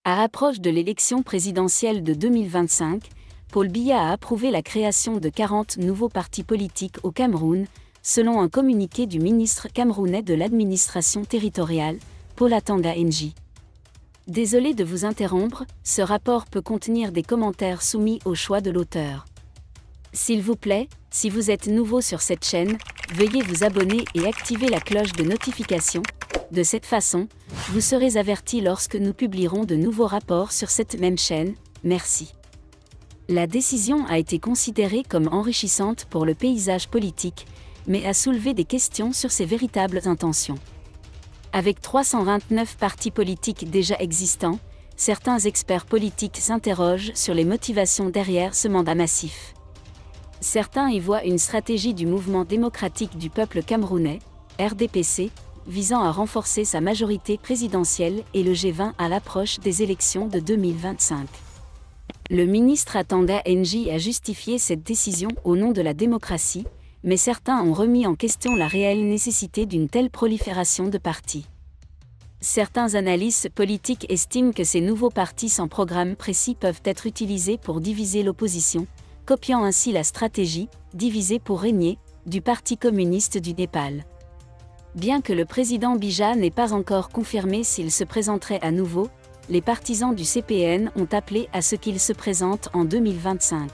À l'approche de l'élection présidentielle de 2025, Paul Biya a approuvé la création de 40 nouveaux partis politiques au Cameroun, selon un communiqué du ministre camerounais de l'administration territoriale, Paul Atanga Nji. Désolé de vous interrompre, ce rapport peut contenir des commentaires soumis au choix de l'auteur. S'il vous plaît, si vous êtes nouveau sur cette chaîne, veuillez vous abonner et activer la cloche de notification. De cette façon, vous serez averti lorsque nous publierons de nouveaux rapports sur cette même chaîne. Merci. La décision a été considérée comme enrichissante pour le paysage politique, mais a soulevé des questions sur ses véritables intentions. Avec 329 partis politiques déjà existants, certains experts politiques s'interrogent sur les motivations derrière ce mandat massif. Certains y voient une stratégie du mouvement démocratique du peuple camerounais, RDPC, visant à renforcer sa majorité présidentielle et le G20 à l'approche des élections de 2025. Le ministre Atanga Nji a justifié cette décision au nom de la démocratie, mais certains ont remis en question la réelle nécessité d'une telle prolifération de partis. Certains analystes politiques estiment que ces nouveaux partis sans programme précis peuvent être utilisés pour diviser l'opposition, copiant ainsi la stratégie « diviser pour régner » du Parti communiste du Népal. Bien que le président Biya n'ait pas encore confirmé s'il se présenterait à nouveau, les partisans du CPN ont appelé à ce qu'il se présente en 2025.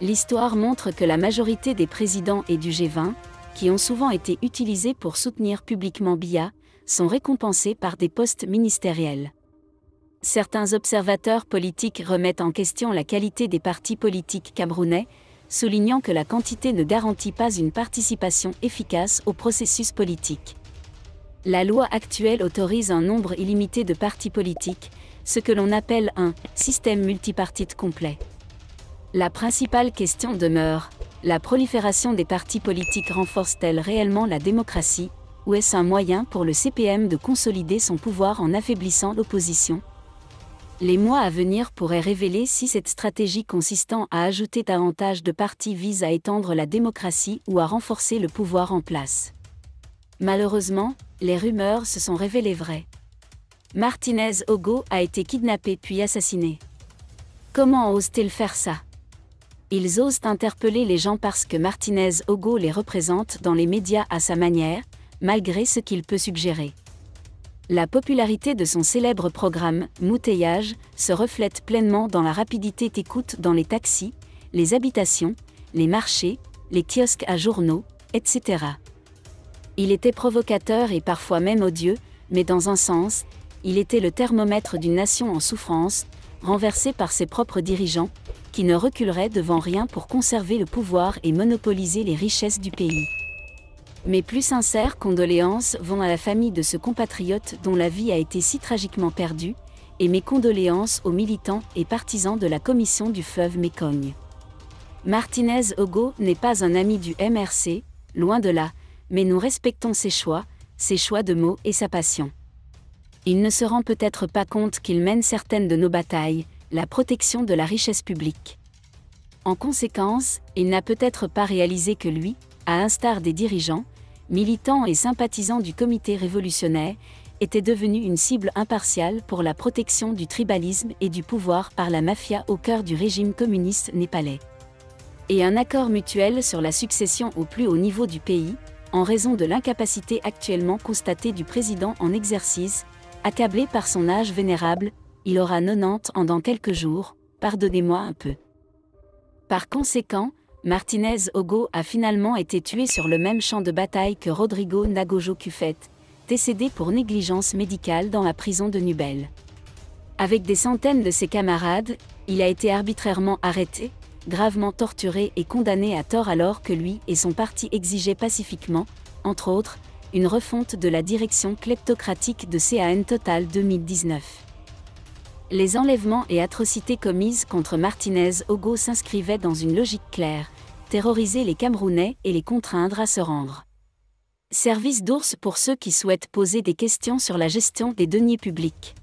L'histoire montre que la majorité des présidents et du G20, qui ont souvent été utilisés pour soutenir publiquement Biya, sont récompensés par des postes ministériels. Certains observateurs politiques remettent en question la qualité des partis politiques camerounais, soulignant que la quantité ne garantit pas une participation efficace au processus politique. La loi actuelle autorise un nombre illimité de partis politiques, ce que l'on appelle un « système multipartite complet ». La principale question demeure, la prolifération des partis politiques renforce-t-elle réellement la démocratie, ou est-ce un moyen pour le CPM de consolider son pouvoir en affaiblissant l'opposition ? Les mois à venir pourraient révéler si cette stratégie consistant à ajouter davantage de partis vise à étendre la démocratie ou à renforcer le pouvoir en place. Malheureusement, les rumeurs se sont révélées vraies. Martinez Ogo a été kidnappé puis assassiné. Comment osent-ils faire ça ? Ils osent interpeller les gens parce que Martinez Ogo les représente dans les médias à sa manière, malgré ce qu'il peut suggérer. La popularité de son célèbre programme « Moutillage » se reflète pleinement dans la rapidité d'écoute dans les taxis, les habitations, les marchés, les kiosques à journaux, etc. Il était provocateur et parfois même odieux, mais dans un sens, il était le thermomètre d'une nation en souffrance, renversée par ses propres dirigeants, qui ne reculeraient devant rien pour conserver le pouvoir et monopoliser les richesses du pays. Mes plus sincères condoléances vont à la famille de ce compatriote dont la vie a été si tragiquement perdue, et mes condoléances aux militants et partisans de la commission du fleuve Mékong. Martinez Ogo n'est pas un ami du MRC, loin de là, mais nous respectons ses choix de mots et sa passion. Il ne se rend peut-être pas compte qu'il mène certaines de nos batailles, la protection de la richesse publique. En conséquence, il n'a peut-être pas réalisé que lui, à l'instar des dirigeants, militants et sympathisants du comité révolutionnaire, était devenu une cible impartiale pour la protection du tribalisme et du pouvoir par la mafia au cœur du régime communiste népalais. Et un accord mutuel sur la succession au plus haut niveau du pays, en raison de l'incapacité actuellement constatée du président en exercice, accablé par son âge vénérable, il aura 90 ans dans quelques jours, pardonnez-moi un peu. Par conséquent, Martinez Ogo a finalement été tué sur le même champ de bataille que Rodrigo Nagojo Kufet, décédé pour négligence médicale dans la prison de Nubel. Avec des centaines de ses camarades, il a été arbitrairement arrêté, gravement torturé et condamné à tort alors que lui et son parti exigeaient pacifiquement, entre autres, une refonte de la direction kleptocratique de CAN Total 2019. Les enlèvements et atrocités commises contre Martinez Ogo s'inscrivaient dans une logique claire, terroriser les Camerounais et les contraindre à se rendre. Service d'ours pour ceux qui souhaitent poser des questions sur la gestion des deniers publics.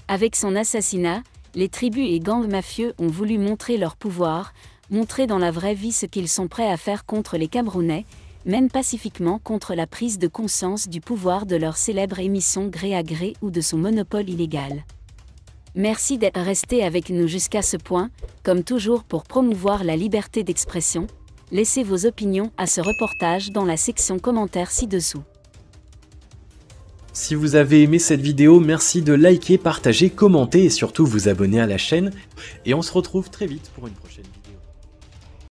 Avec son assassinat, les tribus et gangs mafieux ont voulu montrer leur pouvoir, montrer dans la vraie vie ce qu'ils sont prêts à faire contre les Camerounais, même pacifiquement contre la prise de conscience du pouvoir de leur célèbre émission gré à gré ou de son monopole illégal. Merci d'être resté avec nous jusqu'à ce point. Comme toujours pour promouvoir la liberté d'expression, laissez vos opinions à ce reportage dans la section commentaires ci-dessous. Si vous avez aimé cette vidéo, merci de liker, partager, commenter et surtout vous abonner à la chaîne. Et on se retrouve très vite pour une prochaine vidéo.